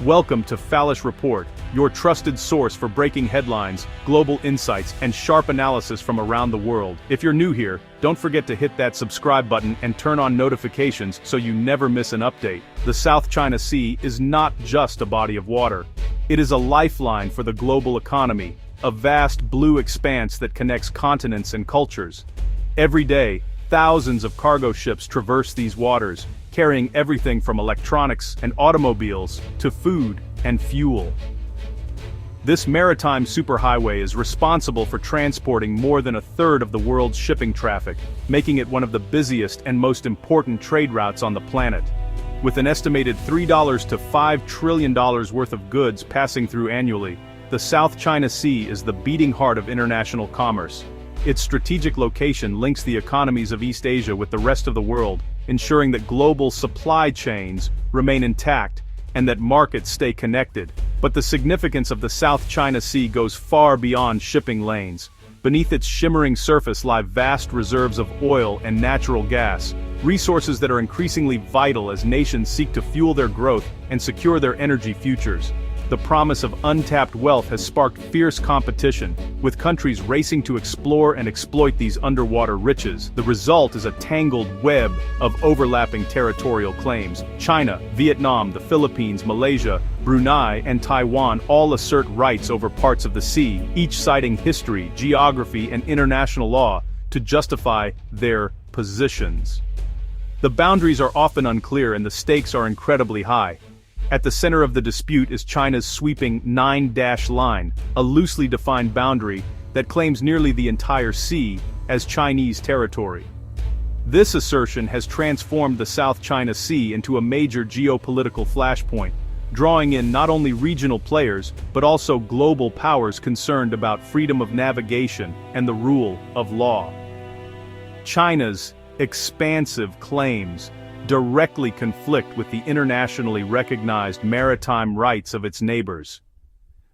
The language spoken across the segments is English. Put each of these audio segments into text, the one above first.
Welcome to Fallish Report, your trusted source for breaking headlines, global insights, and sharp analysis from around the world. If you're new here, don't forget to hit that subscribe button and turn on notifications so you never miss an update. The South China Sea is not just a body of water. It is a lifeline for the global economy, a vast blue expanse that connects continents and cultures. Every day, thousands of cargo ships traverse these waters, carrying everything from electronics and automobiles to food and fuel. This maritime superhighway is responsible for transporting more than a third of the world's shipping traffic, making it one of the busiest and most important trade routes on the planet. With an estimated $3 to $5 trillion worth of goods passing through annually, the South China Sea is the beating heart of international commerce. Its strategic location links the economies of East Asia with the rest of the world, ensuring that global supply chains remain intact and that markets stay connected. But the significance of the South China Sea goes far beyond shipping lanes. Beneath its shimmering surface lie vast reserves of oil and natural gas, resources that are increasingly vital as nations seek to fuel their growth and secure their energy futures. The promise of untapped wealth has sparked fierce competition, with countries racing to explore and exploit these underwater riches. The result is a tangled web of overlapping territorial claims. China, Vietnam, the Philippines, Malaysia, Brunei, and Taiwan all assert rights over parts of the sea, each citing history, geography, and international law to justify their positions. The boundaries are often unclear and the stakes are incredibly high. At the center of the dispute is China's sweeping 9-dash line, a loosely defined boundary that claims nearly the entire sea as Chinese territory. This assertion has transformed the South China Sea into a major geopolitical flashpoint, drawing in not only regional players but also global powers concerned about freedom of navigation and the rule of law. China's expansive claims directly conflict with the internationally recognized maritime rights of its neighbors.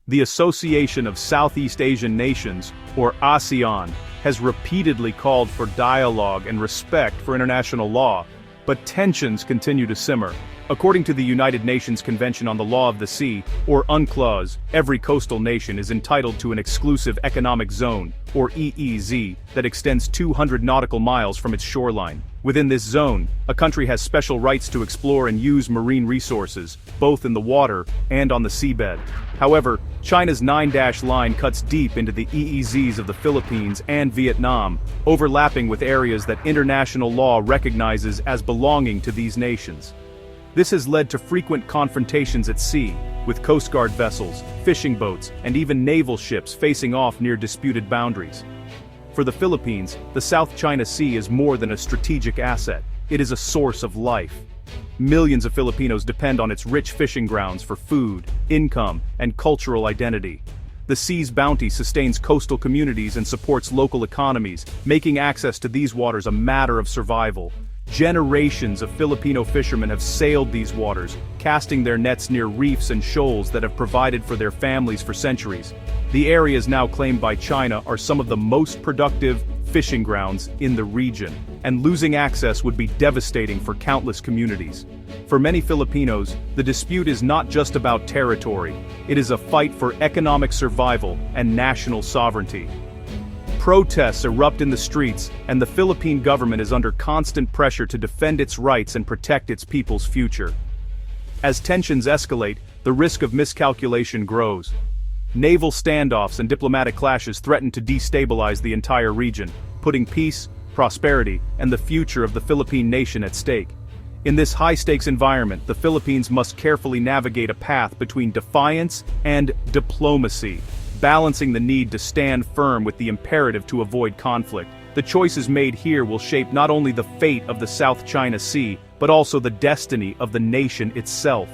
The Association of Southeast Asian Nations, or ASEAN, has repeatedly called for dialogue and respect for international law, but tensions continue to simmer. According to the United Nations Convention on the Law of the Sea, or UNCLOS, every coastal nation is entitled to an exclusive economic zone, or EEZ, that extends 200 nautical miles from its shoreline. Within this zone, a country has special rights to explore and use marine resources, both in the water and on the seabed. However, China's 9-dash line cuts deep into the EEZs of the Philippines and Vietnam, overlapping with areas that international law recognizes as belonging to these nations. This has led to frequent confrontations at sea, with Coast Guard vessels, fishing boats, and even naval ships facing off near disputed boundaries. For the Philippines, the South China Sea is more than a strategic asset, it is a source of life. Millions of Filipinos depend on its rich fishing grounds for food, income, and cultural identity. The sea's bounty sustains coastal communities and supports local economies, making access to these waters a matter of survival. Generations of Filipino fishermen have sailed these waters, casting their nets near reefs and shoals that have provided for their families for centuries. The areas now claimed by China are some of the most productive fishing grounds in the region, and losing access would be devastating for countless communities. For many Filipinos, the dispute is not just about territory, it is a fight for economic survival and national sovereignty. Protests erupt in the streets, and the Philippine government is under constant pressure to defend its rights and protect its people's future. As tensions escalate, the risk of miscalculation grows. Naval standoffs and diplomatic clashes threaten to destabilize the entire region, putting peace, prosperity, and the future of the Philippine nation at stake. In this high-stakes environment, the Philippines must carefully navigate a path between defiance and diplomacy, balancing the need to stand firm with the imperative to avoid conflict. The choices made here will shape not only the fate of the South China Sea, but also the destiny of the nation itself.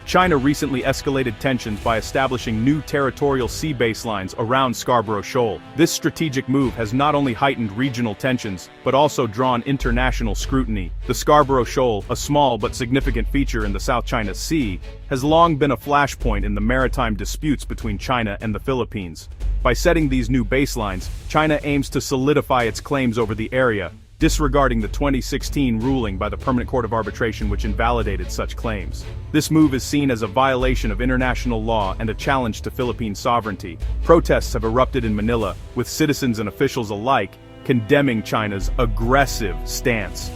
China recently escalated tensions by establishing new territorial sea baselines around Scarborough Shoal. This strategic move has not only heightened regional tensions, but also drawn international scrutiny. The Scarborough Shoal, a small but significant feature in the South China Sea, has long been a flashpoint in the maritime disputes between China and the Philippines. By setting these new baselines, China aims to solidify its claims over the area, disregarding the 2016 ruling by the Permanent Court of Arbitration which invalidated such claims. This move is seen as a violation of international law and a challenge to Philippine sovereignty. Protests have erupted in Manila, with citizens and officials alike condemning China's aggressive stance.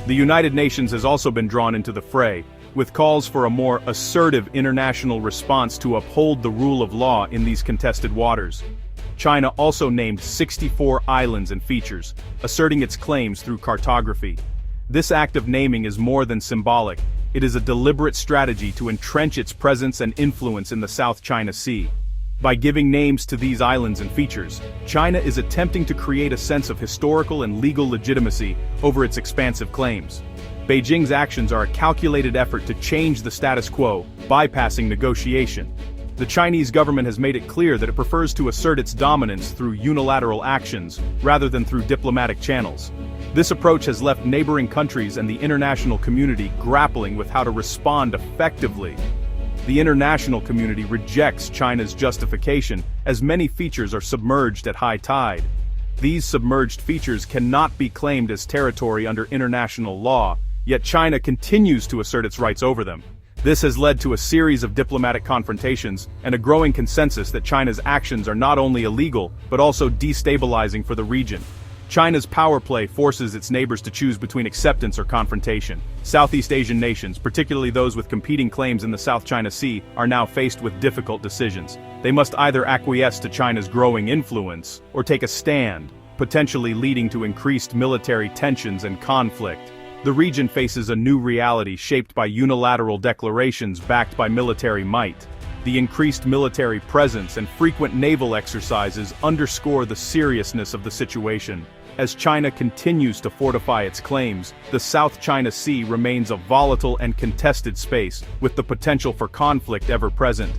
The United Nations has also been drawn into the fray, with calls for a more assertive international response to uphold the rule of law in these contested waters. China also named 64 islands and features, asserting its claims through cartography. This act of naming is more than symbolic. It is a deliberate strategy to entrench its presence and influence in the South China Sea. By giving names to these islands and features, China is attempting to create a sense of historical and legal legitimacy over its expansive claims. Beijing's actions are a calculated effort to change the status quo, bypassing negotiation. The Chinese government has made it clear that it prefers to assert its dominance through unilateral actions, rather than through diplomatic channels. This approach has left neighboring countries and the international community grappling with how to respond effectively. The international community rejects China's justification, as many features are submerged at high tide. These submerged features cannot be claimed as territory under international law, yet China continues to assert its rights over them. This has led to a series of diplomatic confrontations and a growing consensus that China's actions are not only illegal, but also destabilizing for the region. China's power play forces its neighbors to choose between acceptance or confrontation. Southeast Asian nations, particularly those with competing claims in the South China Sea, are now faced with difficult decisions. They must either acquiesce to China's growing influence, or take a stand, potentially leading to increased military tensions and conflict. The region faces a new reality shaped by unilateral declarations backed by military might. The increased military presence and frequent naval exercises underscore the seriousness of the situation. As China continues to fortify its claims, the South China Sea remains a volatile and contested space, with the potential for conflict ever present.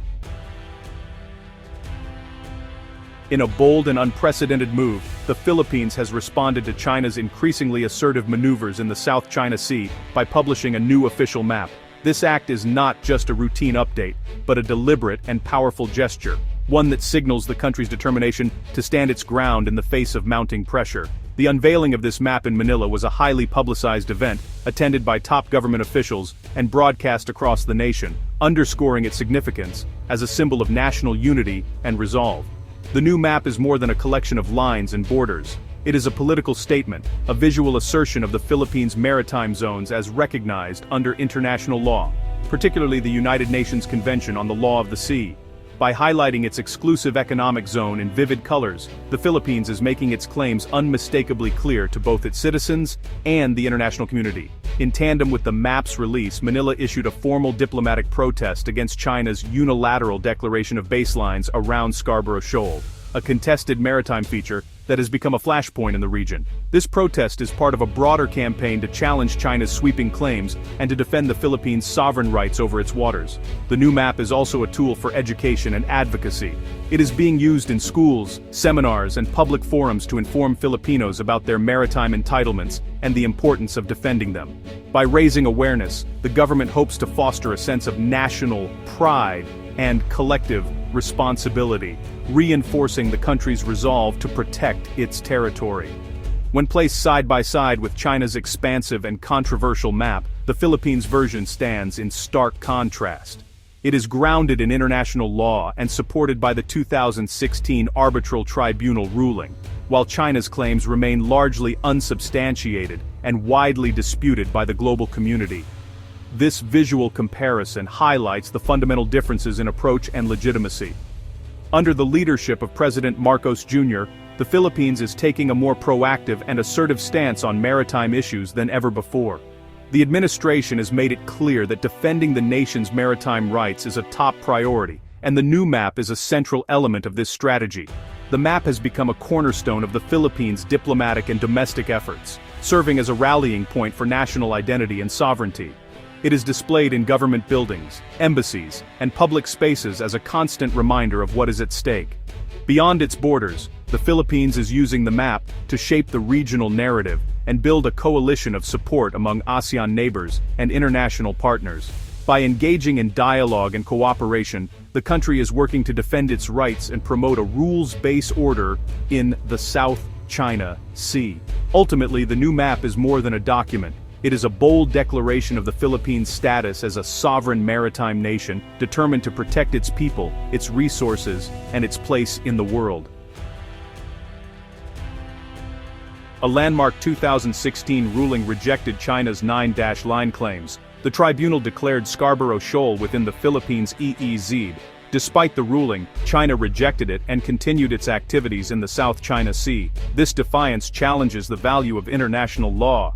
In a bold and unprecedented move, the Philippines has responded to China's increasingly assertive maneuvers in the South China Sea by publishing a new official map. This act is not just a routine update, but a deliberate and powerful gesture, one that signals the country's determination to stand its ground in the face of mounting pressure. The unveiling of this map in Manila was a highly publicized event, attended by top government officials and broadcast across the nation, underscoring its significance as a symbol of national unity and resolve. The new map is more than a collection of lines and borders. It is a political statement, a visual assertion of the Philippines' maritime zones as recognized under international law, particularly the United Nations Convention on the Law of the Sea. By highlighting its exclusive economic zone in vivid colors, the Philippines is making its claims unmistakably clear to both its citizens and the international community. In tandem with the map's release, Manila issued a formal diplomatic protest against China's unilateral declaration of baselines around Scarborough Shoal, a contested maritime feature that has become a flashpoint in the region. This protest is part of a broader campaign to challenge China's sweeping claims and to defend the Philippines' sovereign rights over its waters. The new map is also a tool for education and advocacy. It is being used in schools, seminars, and public forums to inform Filipinos about their maritime entitlements and the importance of defending them. By raising awareness, the government hopes to foster a sense of national pride and collective responsibility, reinforcing the country's resolve to protect its territory. When placed side by side with China's expansive and controversial map, the Philippines' version stands in stark contrast. It is grounded in international law and supported by the 2016 Arbitral Tribunal ruling, while China's claims remain largely unsubstantiated and widely disputed by the global community. This visual comparison highlights the fundamental differences in approach and legitimacy. Under the leadership of President Marcos Jr., the Philippines is taking a more proactive and assertive stance on maritime issues than ever before. The administration has made it clear that defending the nation's maritime rights is a top priority, and the new map is a central element of this strategy. The map has become a cornerstone of the Philippines' diplomatic and domestic efforts, serving as a rallying point for national identity and sovereignty. It is displayed in government buildings, embassies, and public spaces as a constant reminder of what is at stake. Beyond its borders, the Philippines is using the map to shape the regional narrative and build a coalition of support among ASEAN neighbors and international partners. By engaging in dialogue and cooperation, the country is working to defend its rights and promote a rules-based order in the South China Sea. Ultimately, the new map is more than a document. It is a bold declaration of the Philippines' status as a sovereign maritime nation, determined to protect its people, its resources, and its place in the world. A landmark 2016 ruling rejected China's 9-line claims. The tribunal declared Scarborough Shoal within the Philippines' EEZ. Despite the ruling, China rejected it and continued its activities in the South China Sea. This defiance challenges the value of international law.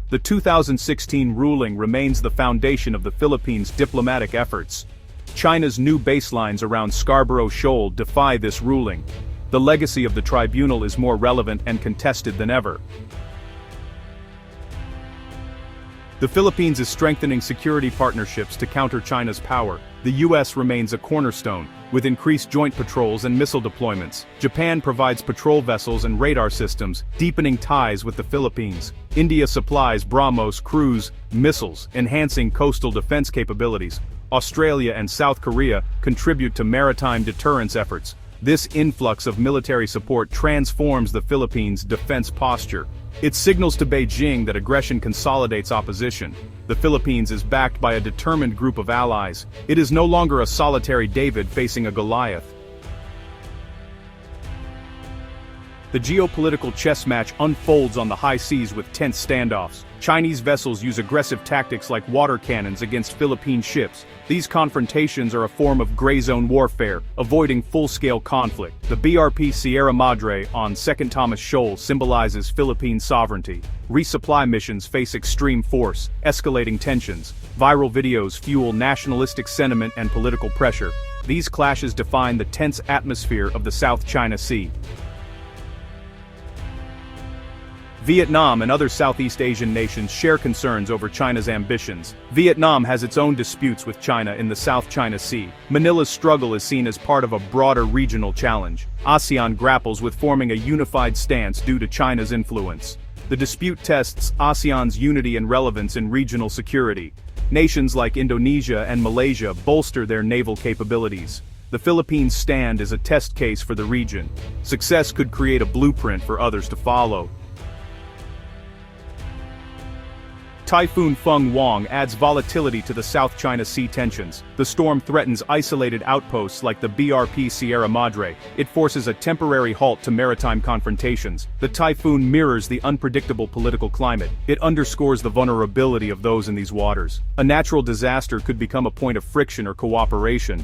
The 2016 ruling remains the foundation of the Philippines' diplomatic efforts. China's new baselines around Scarborough Shoal defy this ruling. The legacy of the tribunal is more relevant and contested than ever. The Philippines is strengthening security partnerships to counter China's power. The U.S. remains a cornerstone, with increased joint patrols and missile deployments. Japan provides patrol vessels and radar systems, deepening ties with the Philippines. India supplies BrahMos cruise missiles, enhancing coastal defense capabilities. Australia and South Korea contribute to maritime deterrence efforts. This influx of military support transforms the Philippines' defense posture. It signals to Beijing that aggression consolidates opposition. The Philippines is backed by a determined group of allies. It is no longer a solitary David facing a Goliath. The geopolitical chess match unfolds on the high seas with tense standoffs. Chinese vessels use aggressive tactics like water cannons against Philippine ships. These confrontations are a form of gray zone warfare, avoiding full-scale conflict. The BRP Sierra Madre on Second Thomas Shoal symbolizes Philippine sovereignty. Resupply missions face extreme force, escalating tensions. Viral videos fuel nationalistic sentiment and political pressure. These clashes define the tense atmosphere of the South China Sea. Vietnam and other Southeast Asian nations share concerns over China's ambitions. Vietnam has its own disputes with China in the South China Sea. Manila's struggle is seen as part of a broader regional challenge. ASEAN grapples with forming a unified stance due to China's influence. The dispute tests ASEAN's unity and relevance in regional security. Nations like Indonesia and Malaysia bolster their naval capabilities. The Philippines' stand is a test case for the region. Success could create a blueprint for others to follow. Typhoon Feng Wang adds volatility to the South China Sea tensions. The storm threatens isolated outposts like the BRP Sierra Madre. It forces a temporary halt to maritime confrontations. The typhoon mirrors the unpredictable political climate. It underscores the vulnerability of those in these waters. A natural disaster could become a point of friction or cooperation.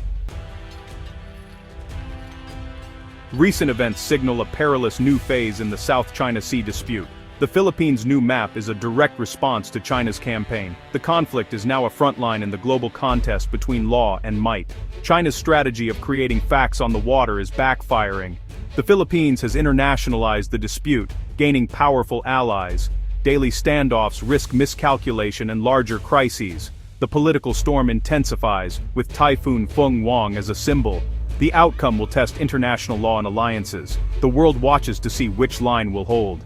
Recent events signal a perilous new phase in the South China Sea dispute. The Philippines' new map is a direct response to China's campaign. The conflict is now a frontline in the global contest between law and might. China's strategy of creating facts on the water is backfiring. The Philippines has internationalized the dispute, gaining powerful allies. Daily standoffs risk miscalculation and larger crises. The political storm intensifies, with Typhoon Feng Wang as a symbol. The outcome will test international law and alliances. The world watches to see which line will hold.